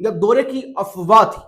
یا دورے کی افواہ تھی۔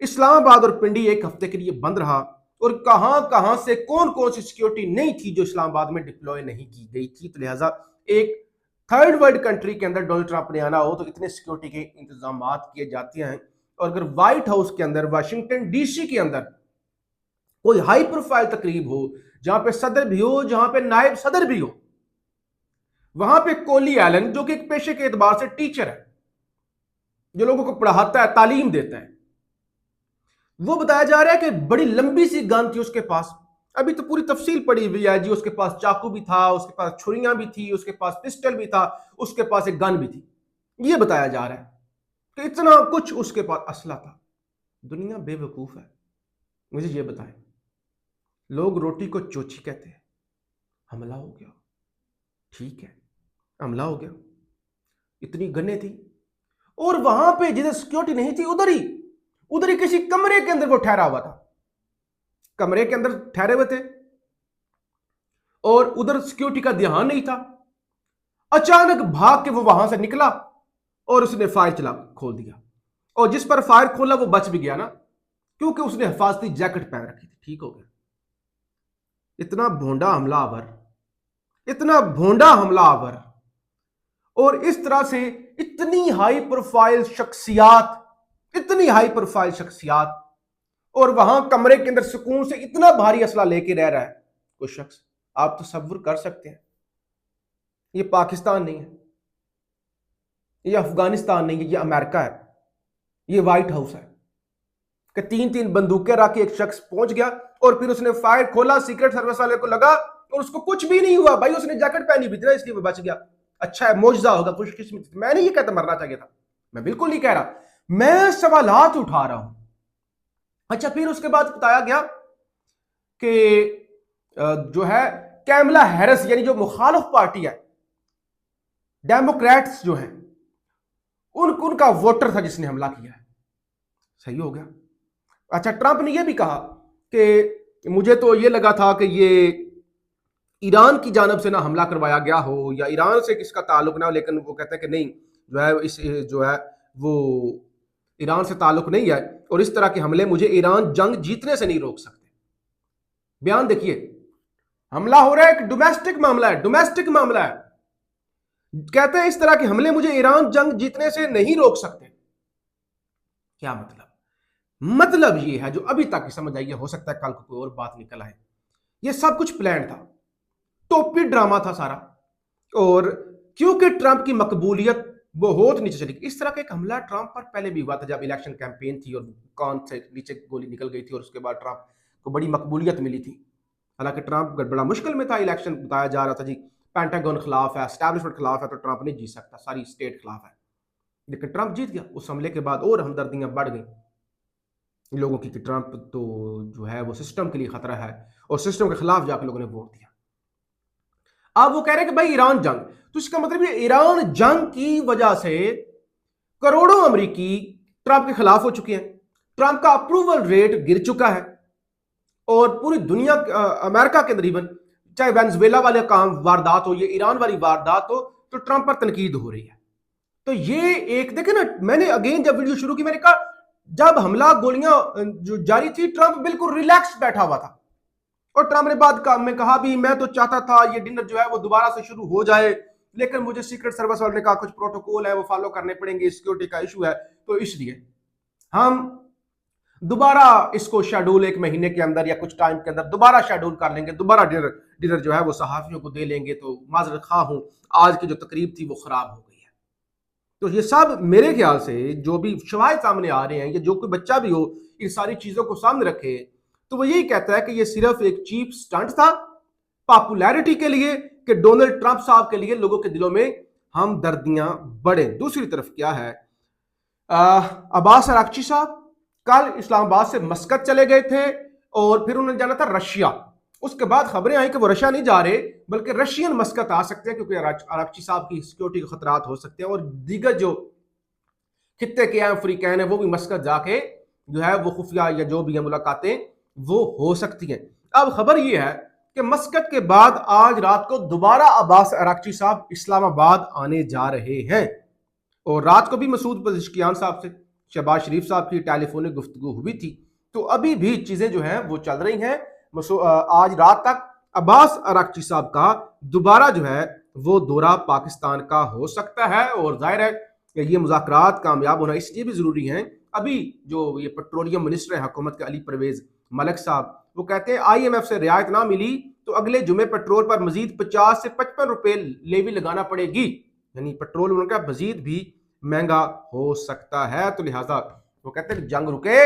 اسلام آباد اور پنڈی ایک ہفتے کے لیے بند رہا، اور کہاں کہاں سے کون کون سی سیکیورٹی نہیں تھی جو اسلام آباد میں ڈپلوائے نہیں کی گئی تھی۔ تو لہٰذا ایک تھرڈ ورلڈ کنٹری کے اندر ڈونلڈ ٹرمپ نے آنا ہو تو اتنے سیکیورٹی کے انتظامات کیے جاتے ہیں، اور اگر وائٹ ہاؤس کے اندر، واشنگٹن ڈی سی کے اندر کوئی ہائی پروفائل تقریب ہو جہاں پہ صدر بھی ہو، جہاں پہ نائب صدر بھی ہو، وہاں پہ کولی ایلن جو کہ ایک پیشے کے اعتبار سے ٹیچر ہے، جو لوگوں کو پڑھاتا ہے، تعلیم دیتا ہے، وہ بتایا جا رہا ہے کہ بڑی لمبی سی گن تھی اس کے پاس۔ ابھی تو پوری تفصیل پڑی ہوئی ہے جی، اس کے پاس چاقو بھی تھا، اس کے پاس چھریاں بھی تھی، اس کے پاس پسٹل بھی تھا، اس کے پاس ایک گن بھی تھی۔ یہ بتایا جا رہا ہے کہ اتنا کچھ اس کے پاس اسلحہ تھا۔ دنیا بے وقوف ہے۔ مجھے یہ بتائیں، لوگ روٹی کو چوچی کہتے ہیں، حملہ ہو گیا، ٹھیک ہے، حملہ ہو گیا، اتنی گنیں تھی، اور وہاں پہ جدھر سیکیورٹی نہیں تھی ادھر ہی کسی کمرے کے اندر وہ ٹھہرا ہوا تھا، کمرے کے اندر ٹھہرے ہوئے تھے، اور ادھر سیکیورٹی کا دھیان نہیں تھا۔ اچانک بھاگ کے وہ وہاں سے نکلا اور اس نے فائر کھول دیا، اور جس پر فائر کھولا وہ بچ بھی گیا نا، کیونکہ اس نے حفاظتی جیکٹ پہن رکھی تھی، ٹھیک ہو گیا۔ اتنا بھونڈا حملہ آور، اتنا بھونڈا حملہ آور، اور اس طرح سے اتنی ہائی پروفائل شخصیات، اتنی ہائی پروفائل شخصیات، اور وہاں کمرے کے اندر سکون سے اتنا بھاری اسلحہ لے کے رہ رہا ہے کوئی شخص۔ آپ تصور کر سکتے ہیں، یہ پاکستان نہیں ہے، یہ افغانستان نہیں ہے، یہ امریکہ ہے، یہ وائٹ ہاؤس ہے، کہ تین بندوقیں رکھ کے ایک شخص پہنچ گیا، اور پھر اس نے فائر کھولا، سیکرٹ سروس والے کو لگا، اور اس کو کچھ بھی نہیں ہوا بھائی، اس نے جیکٹ پہنی بھی تھی نا، اس لیے وہ بچ گیا۔ اچھا ہے، معجزہ ہوگا، خوش قسمت۔ میں نہیں یہ کہتا مرنا چاہیے تھا، میں بالکل نہیں کہہ رہا، میں سوالات اٹھا رہا ہوں۔ اچھا، پھر اس کے بعد بتایا گیا کہ جو ہے کیملا ہیرس، یعنی جو مخالف پارٹی ہے، ڈیموکریٹس جو ہیں، ان کا ووٹر تھا جس نے حملہ کیا ہے۔ صحیح ہو گیا۔ اچھا، ٹرمپ نے یہ بھی کہا کہ مجھے تو یہ لگا تھا کہ یہ ایران کی جانب سے نہ حملہ کروایا گیا ہو، یا ایران سے کس کا تعلق نہ ہو، لیکن وہ کہتے ہیں کہ نہیں، جو ہے وہ ایران سے تعلق نہیں ہے، اور اس طرح کے حملے مجھے ایران جنگ جیتنے سے نہیں روک سکتے۔ بیان دیکھیے، حملہ ہو رہا ہے، ایک ڈومیسٹک معاملہ ہے، ڈومیسٹک معاملہ ہے، کہتے ہیں اس طرح کے حملے مجھے ایران جنگ جیتنے سے نہیں روک سکتے۔ کیا مطلب یہ ہے جو ابھی تک سمجھ آئی ہے، ہو سکتا ہے کل کو کوئی اور بات نکل آئے۔ یہ سب کچھ پلان تھا، ٹوپی ڈرامہ تھا سارا، اور کیونکہ ٹرمپ کی مقبولیت بہت نیچے چلی گئی۔ اس طرح کا ایک حملہ ٹرمپ پر پہلے بھی ہوا تھا جب الیکشن کیمپین تھی اور کان سے نیچے گولی نکل گئی تھی، اور اس کے بعد ٹرمپ کو بڑی مقبولیت ملی تھی۔ حالانکہ ٹرمپ بڑا مشکل میں تھا، الیکشن بتایا جا رہا تھا جی پینٹاگون خلاف ہے، اسٹیبلشمنٹ خلاف ہے، تو ٹرمپ نہیں جیت سکتا، ساری اسٹیٹ خلاف ہے، لیکن ٹرمپ جیت گیا۔ اس حملے کے بعد اور ہمدردیاں بڑھ گئیں لوگوں کی کہ ٹرمپ تو جو ہے وہ سسٹم کے لیے خطرہ ہے، اور سسٹم کے خلاف جا کے لوگوں نے ووٹ دیا۔ اب وہ کہہ رہے ہیں کہ بھائی ایران جنگ، تو اس کا مطلب یہ ایران جنگ کی وجہ سے کروڑوں امریکی ٹرمپ کے خلاف ہو چکے ہیں، ٹرمپ کا اپروول ریٹ گر چکا ہے، اور پوری دنیا، امریکہ کے اندر ایون چاہے وینزویلا والے کام واردات ہو، یہ ایران والی واردات ہو، تو ٹرمپ پر تنقید ہو رہی ہے۔ تو یہ ایک دیکھیں نا، میں نے اگین جب ویڈیو شروع کی میں نے کہا جب حملہ گولیاں جو جاری تھی ٹرمپ بالکل ریلیکس بیٹھا ہوا تھا، اور ٹرمپ نے بعد میں کہا بھی میں تو چاہتا تھا یہ ڈنر جو ہے وہ دوبارہ سے شروع ہو جائے، لیکن مجھے سیکرٹ سروس والے نے کہا کچھ پروٹوکول ہے وہ فالو کرنے پڑیں گے، سیکیورٹی کا ایشو ہے، تو اس لیے ہم دوبارہ اس کو شیڈول ایک مہینے کے اندر یا کچھ ٹائم کے اندر دوبارہ شیڈول کر لیں گے، دوبارہ ڈنر جو ہے وہ صحافیوں کو دے لیں گے۔ تو معذرت خواہ ہوں، آج کی جو تقریب تھی وہ خراب ہو گئی ہے۔ تو یہ سب میرے خیال سے جو بھی شواہد سامنے آ رہے ہیں، یا جو کوئی بچہ بھی ہو ان ساری چیزوں کو سامنے رکھے، تو وہ یہی کہتا ہے کہ یہ صرف ایک چیپ سٹنٹ تھا پاپولیرٹی کے لیے، کہ ڈونلڈ ٹرمپ صاحب کے لیے لوگوں کے دلوں میں ہمدردیاں بڑھیں۔ دوسری طرف کیا ہے، عباس اراغچی صاحب کل اسلام آباد سے مسقط چلے گئے تھے، اور پھر انہوں نے جانا تھا رشیا۔ اس کے بعد خبریں آئیں کہ وہ رشیا نہیں جا رہے بلکہ رشین مسقط آ سکتے ہیں، کیونکہ اراغچی صاحب کی سیکیورٹی کے خطرات ہو سکتے ہیں، اور دیگر جو خطے کے افریقین ہیں وہ بھی مسقط جا کے جو ہے وہ خفیہ یا جو بھی ملاقاتیں وہ ہو سکتی ہیں۔ اب خبر یہ ہے کہ مسقط کے بعد آج رات کو دوبارہ عباس اراغچی صاحب اسلام آباد آنے جا رہے ہیں، اور رات کو بھی مسعود پزشکیان صاحب سے شہباز شریف صاحب کی ٹیلی فونک گفتگو ہوئی تھی، تو ابھی بھی چیزیں جو ہیں وہ چل رہی ہیں۔ آج رات تک عباس اراغچی صاحب کا دوبارہ جو ہے وہ دورہ پاکستان کا ہو سکتا ہے، اور ظاہر ہے کہ یہ مذاکرات کامیاب ہونا اس لیے بھی ضروری ہیں۔ ابھی جو یہ پیٹرولیم منسٹر ہے حکومت کے علی پرویز ملک صاحب، وہ کہتے ہیں آئی ایم ایف سے رعایت نہ ملی تو اگلے جمعے پیٹرول پر مزید 50 سے 55 روپے لیوی لگانا پڑے گی، یعنی پیٹرول ان کا مزید بھی مہنگا ہو سکتا ہے۔ تو لہٰذا وہ کہتے ہیں کہ جنگ رکے،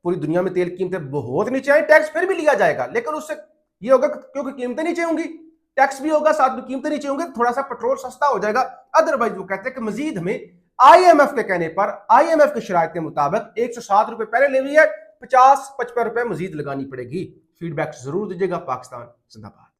پوری دنیا میں تیل قیمتیں بہت نیچے آئیں، ٹیکس پھر بھی لیا جائے گا، لیکن اس سے یہ ہوگا کیونکہ قیمتیں نیچے ہوں گی، ٹیکس بھی ہوگا، ساتھ میں قیمتیں نیچے ہوں گی، تھوڑا سا پیٹرول سستا ہو جائے گا۔ ادروائز وہ کہتے ہیں کہ مزید ہمیں آئی ایم ایف کے کہنے پر، آئی ایم ایف کے شرائط کے مطابق 160 روپے پہلے لیوی ہے، 50-55 روپے مزید لگانی پڑے گی۔ فیڈ بیک ضرور دیجیے گا۔ پاکستان زندہ باد۔